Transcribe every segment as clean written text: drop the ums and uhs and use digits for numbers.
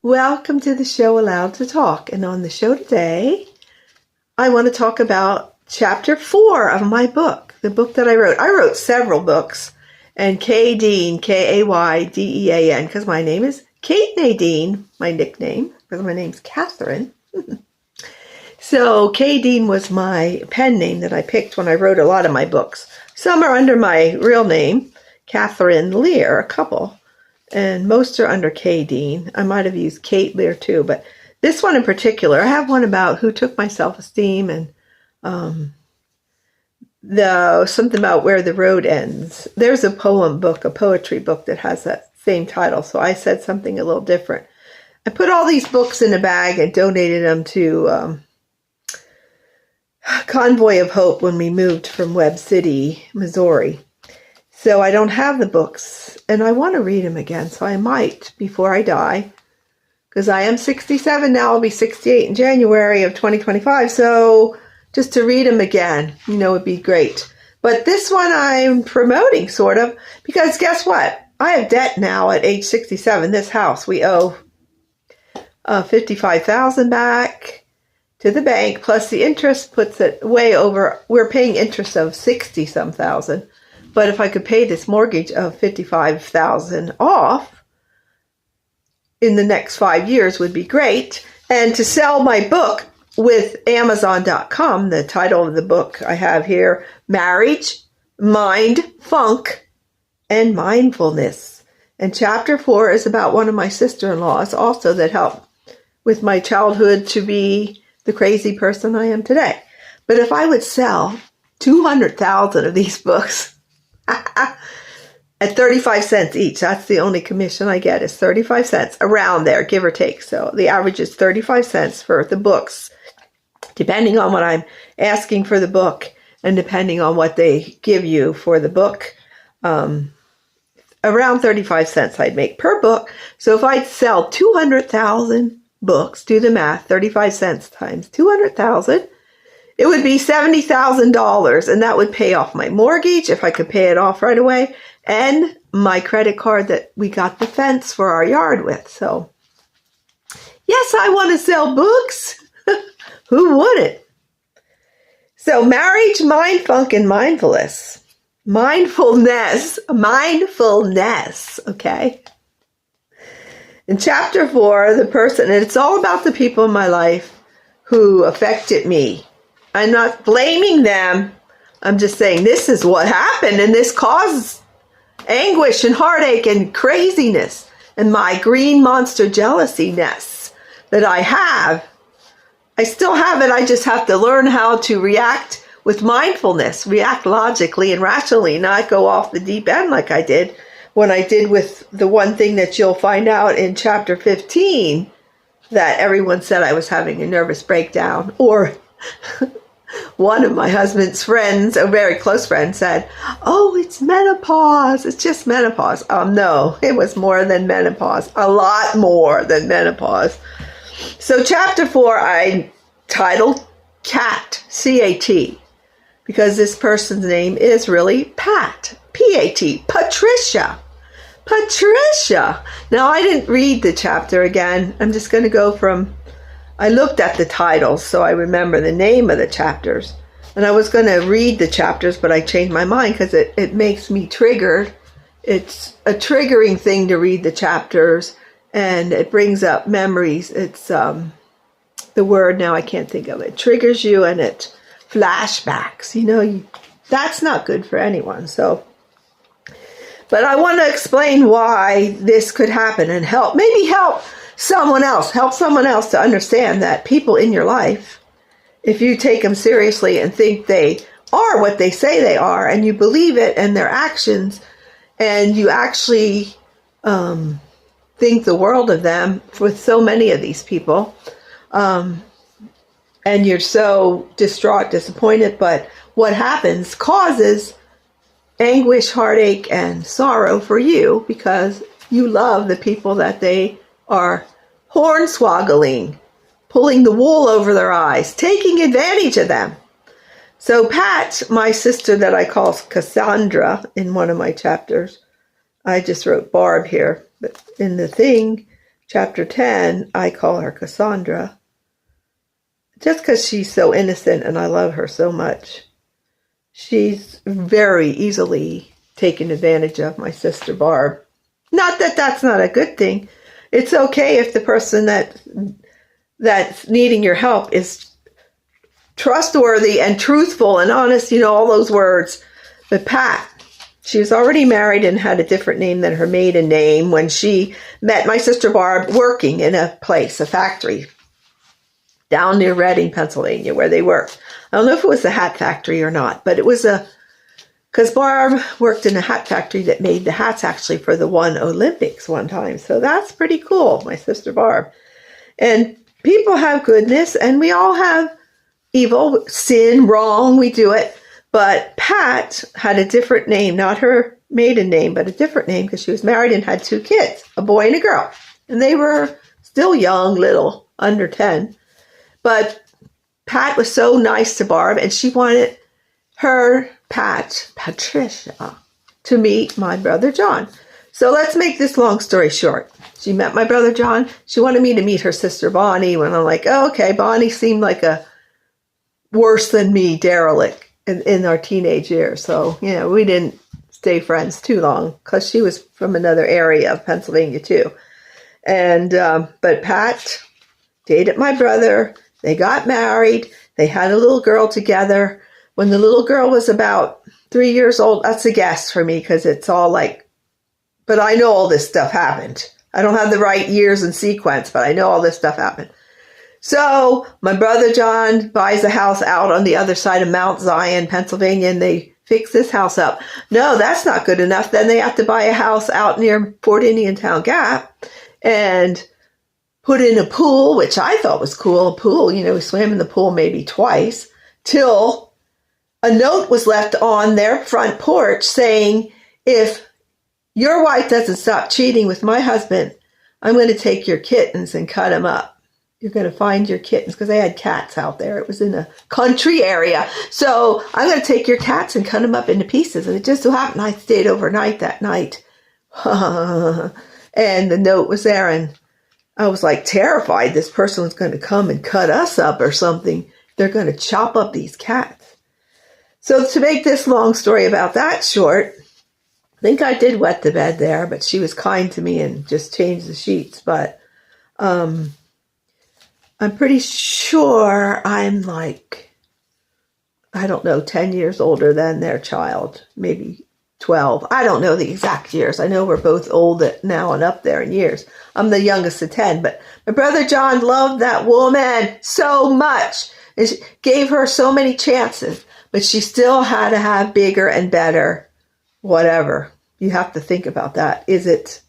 Welcome to the show Allowed to Talk. And on the show today, I want to talk about chapter 4 of my book, the book that I wrote. I wrote several books. And Kay Dean, Kaydean, because my name is Kate Nadine, my nickname, because my name's Catherine. So Kay Dean was my pen name that I picked when I wrote a lot of my books. Some are under my real name, Catherine Lear, a couple. And most are under Kay Dean. I might have used Kate Lear too, but this one in particular, I have one about who took my self-esteem and something about where the road ends. There's a poem book, a poetry book that has that same title, so I said something a little different. I put all these books in a bag and donated them to Convoy of Hope when we moved from Webb City, Missouri. So I don't have the books, and I want to read them again, so I might before I die, because I am 67 now. I'll be 68 in January of 2025, so just to read them again, would be great. But this one I'm promoting, sort of, because guess what? I have debt now at age 67. This house, we owe $55,000 back to the bank, plus the interest puts it way over. We're paying interest of 60-some thousand. But if I could pay this mortgage of $55,000 off in the next 5 years would be great. And to sell my book with Amazon.com, the title of the book I have here, Marriage, Mind, Funk, and Mindfulness. And chapter 4 is about one of my sister-in-laws also that helped with my childhood to be the crazy person I am today. But if I would sell 200,000 of these books, at 35 cents each. That's the only commission I get is 35 cents, around there, give or take. So the average is 35 cents for the books, depending on what I'm asking for the book and depending on what they give you for the book. Around 35 cents I'd make per book. So if I'd sell 200,000 books, do the math, 35 cents times 200,000, it would be $70,000, and that would pay off my mortgage if I could pay it off right away, and my credit card that we got the fence for our yard with. So, yes, I want to sell books. Who wouldn't? So, marriage, mind, funk, and mindfulness. Mindfulness, okay? In chapter 4, the person, and it's all about the people in my life who affected me. I'm not blaming them. I'm just saying this is what happened, and this causes anguish and heartache and craziness and my green monster jealousy-ness that I have. I still have it. I just have to learn how to react with mindfulness, react logically and rationally, not go off the deep end like I did when I did with the one thing that you'll find out in chapter 15, that everyone said I was having a nervous breakdown, or one of my husband's friends, a very close friend, said, "Oh, it's menopause. It's just menopause." No, it was more than menopause. A lot more than menopause. So chapter 4, I titled Cat, C-A-T, because this person's name is really Pat, P-A-T, Patricia. Patricia. Now, I didn't read the chapter again. I'm just going to go from... I looked at the titles so I remember the name of the chapters. And I was going to read the chapters, but I changed my mind because it makes me triggered. It's a triggering thing to read the chapters, and it brings up memories. It's the word now I can't think of it. Triggers you, and it flashbacks. That's not good for anyone. So, but I want to explain why this could happen and help someone else to understand that people in your life, if you take them seriously and think they are what they say they are, and you believe it and their actions, and you actually think the world of them with so many of these people, and you're so distraught, disappointed, but what happens causes anguish, heartache, and sorrow for you because you love the people that they are hornswoggling, pulling the wool over their eyes, taking advantage of them. So Pat, my sister that I call Cassandra in one of my chapters, I just wrote Barb here, but in the thing, chapter 10, I call her Cassandra, just because she's so innocent and I love her so much. She's very easily taken advantage of, my sister Barb. Not that that's not a good thing. It's okay if the person that's needing your help is trustworthy and truthful and honest, all those words. But Pat, she was already married and had a different name than her maiden name when she met my sister Barb working in a place, a factory, down near Reading, Pennsylvania, where they worked. I don't know if it was a hat factory or not, but it was because Barb worked in a hat factory that made the hats actually for the one Olympics one time. So that's pretty cool, my sister Barb. And people have goodness and we all have evil, sin, wrong, we do it. But Pat had a different name, not her maiden name, but a different name because she was married and had 2 kids, a boy and a girl. And they were still young, little, under 10. But Pat was so nice to Barb and she wanted her, Patricia, to meet my brother John. So let's make this long story short. She met my brother John. She wanted me to meet her sister Bonnie when I'm like, oh, okay, Bonnie seemed like a worse than me derelict in our teenage years. So, we didn't stay friends too long because she was from another area of Pennsylvania too. And, but Pat dated my brother. They got married. They had a little girl together. When the little girl was about 3 years old, that's a guess for me because it's all like, but I know all this stuff happened. I don't have the right years and sequence, but I know all this stuff happened. So my brother John buys a house out on the other side of Mount Zion, Pennsylvania, and they fix this house up. No, that's not good enough. Then they have to buy a house out near Fort Indiantown Gap and put in a pool, which I thought was cool. A pool, we swam in the pool maybe twice, till a note was left on their front porch saying, if your wife doesn't stop cheating with my husband, I'm going to take your kittens and cut them up. You're going to find your kittens, because they had cats out there. It was in a country area. So I'm going to take your cats and cut them up into pieces. And it just so happened I stayed overnight that night. And the note was there. And I was like terrified this person was going to come and cut us up or something. They're going to chop up these cats. So to make this long story about that short, I think I did wet the bed there, but she was kind to me and just changed the sheets. But I'm pretty sure I'm like, I don't know, 10 years older than their child, maybe 12. I don't know the exact years. I know we're both old now and up there in years. I'm the youngest of 10, but my brother John loved that woman so much. And she gave her so many chances, but she still had to have bigger and better, whatever. You have to think about that. Is it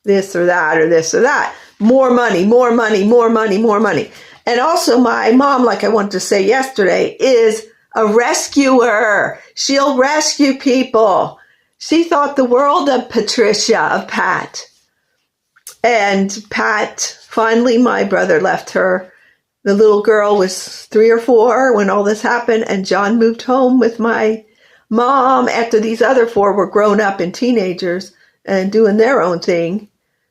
this or that or this or that? More money, more money, more money, more money. And also my mom, like I wanted to say yesterday, is a rescuer. She'll rescue people. She thought the world of Patricia, of Pat. And Pat, finally my brother left her. The little girl was 3 or 4 when all this happened, and John moved home with my mom after these other 4 were grown up and teenagers and doing their own thing.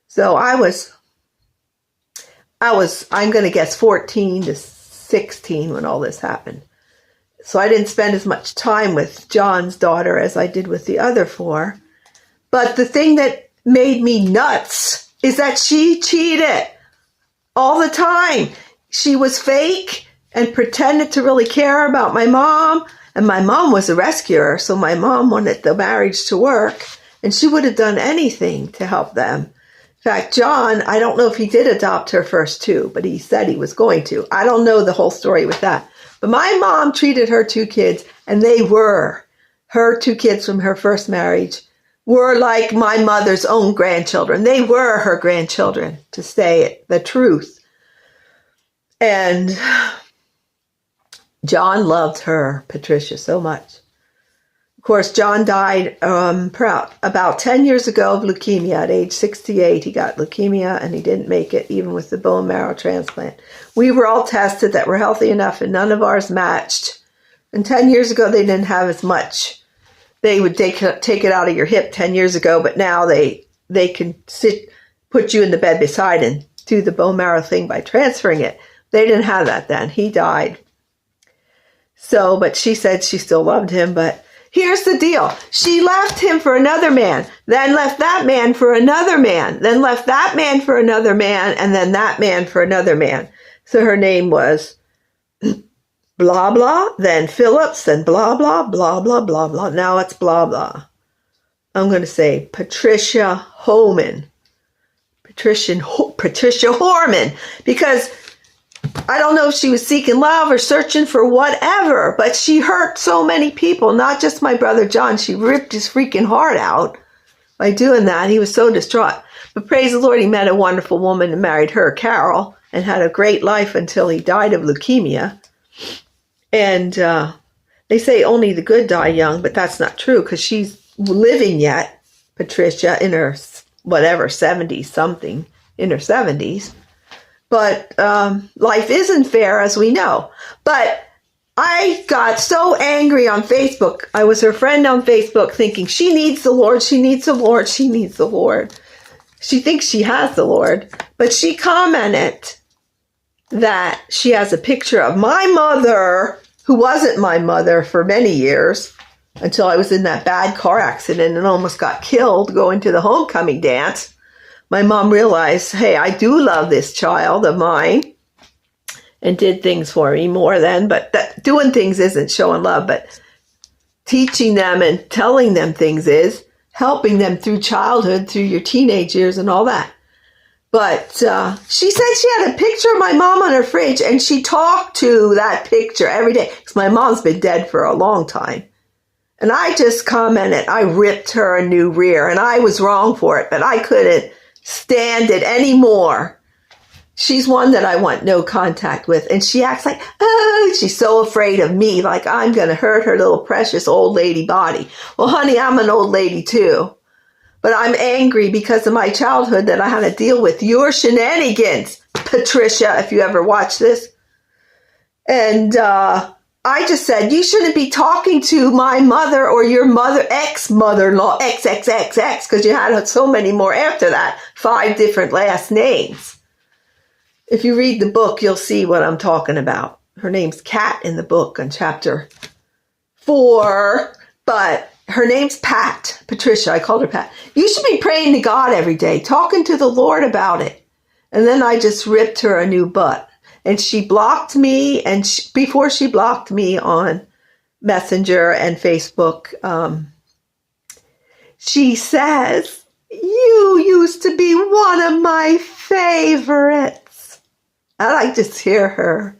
So I'm going to guess 14 to 16 when all this happened. So I didn't spend as much time with John's daughter as I did with the other 4. But the thing that made me nuts is that she cheated all the time. She was fake and pretended to really care about my mom. And my mom was a rescuer, so my mom wanted the marriage to work. And she would have done anything to help them. In fact, John, I don't know if he did adopt her first too, but he said he was going to. I don't know the whole story with that. But my mom treated her 2 kids, and they were, her 2 kids from her first marriage, were like my mother's own grandchildren. They were her grandchildren, to say the truth. And John loved her, Patricia, so much. Of course, John died about 10 years ago of leukemia. At age 68, he got leukemia, and he didn't make it, even with the bone marrow transplant. We were all tested that were healthy enough, and none of ours matched. And 10 years ago, they didn't have as much. They would take it out of your hip 10 years ago, but now they can put put you in the bed beside and do the bone marrow thing by transferring it. They didn't have that then. He died. So, but she said she still loved him. But here's the deal. She left him for another man, then left that man for another man, then left that man for another man, and then that man for another man. So her name was blah, blah, then Phillips, then blah, blah, blah, blah, blah, blah. Now it's blah, blah. I'm going to say Patricia Holman. Patricia Horman. Because I don't know if she was seeking love or searching for whatever, but she hurt so many people, not just my brother John. She ripped his freaking heart out by doing that. He was so distraught. But praise the Lord, he met a wonderful woman and married her, Carol, and had a great life until he died of leukemia. And they say only the good die young, but that's not true because she's living yet, Patricia, in her, whatever, 70-something, in her 70s. But life isn't fair, as we know. But I got so angry on Facebook. I was her friend on Facebook thinking, she needs the Lord, she needs the Lord, she needs the Lord. She thinks she has the Lord. But she commented that she has a picture of my mother, who wasn't my mother for many years, until I was in that bad car accident and almost got killed going to the homecoming dance. My mom realized, hey, I do love this child of mine, and did things for me more than, but doing things isn't showing love, but teaching them and telling them things is, helping them through childhood, through your teenage years and all that. But she said she had a picture of my mom on her fridge, and she talked to that picture every day, because my mom's been dead for a long time. And I just commented, I ripped her a new rear, and I was wrong for it, but I couldn't stand it anymore. She's one that I want no contact with. And she acts like, oh, she's so afraid of me, like I'm going to hurt her little precious old lady body. Well, honey, I'm an old lady too. But I'm angry because of my childhood that I had to deal with your shenanigans, Patricia, if you ever watch this. And I just said, you shouldn't be talking to my mother or your mother, ex-mother-in-law, XXXX, because you had so many more after that, 5 different last names. If you read the book, you'll see what I'm talking about. Her name's Kat in the book on chapter 4, but her name's Pat, Patricia. I called her Pat. You should be praying to God every day, talking to the Lord about it. And then I just ripped her a new butt. And she blocked me, and before she blocked me on Messenger and Facebook, she says, you used to be one of my favorites. I like to hear her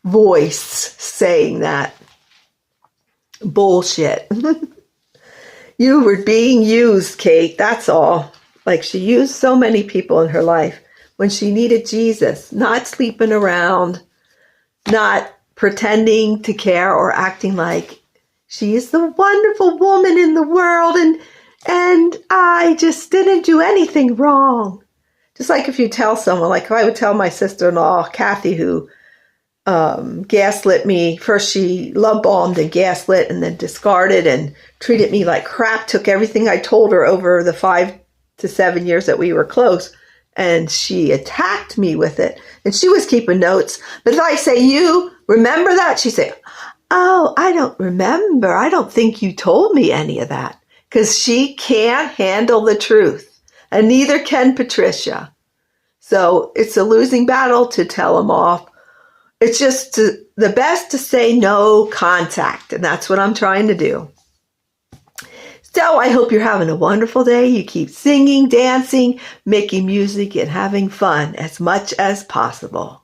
voice saying that. Bullshit. You were being used, Kate, that's all. Like she used so many people in her life. When she needed Jesus, not sleeping around, not pretending to care or acting like she is the wonderful woman in the world and I just didn't do anything wrong. Just like if you tell someone, like if I would tell my sister-in-law, Kathy, who gaslit me. First she love bombed and gaslit and then discarded and treated me like crap, took everything I told her over the 5 to 7 years that we were close. And she attacked me with it. And she was keeping notes. But if I say, you remember that? She'd say, oh, I don't remember. I don't think you told me any of that. Because she can't handle the truth. And neither can Patricia. So it's a losing battle to tell them off. It's just the best to say no contact. And that's what I'm trying to do. So I hope you're having a wonderful day. You keep singing, dancing, making music, and having fun as much as possible.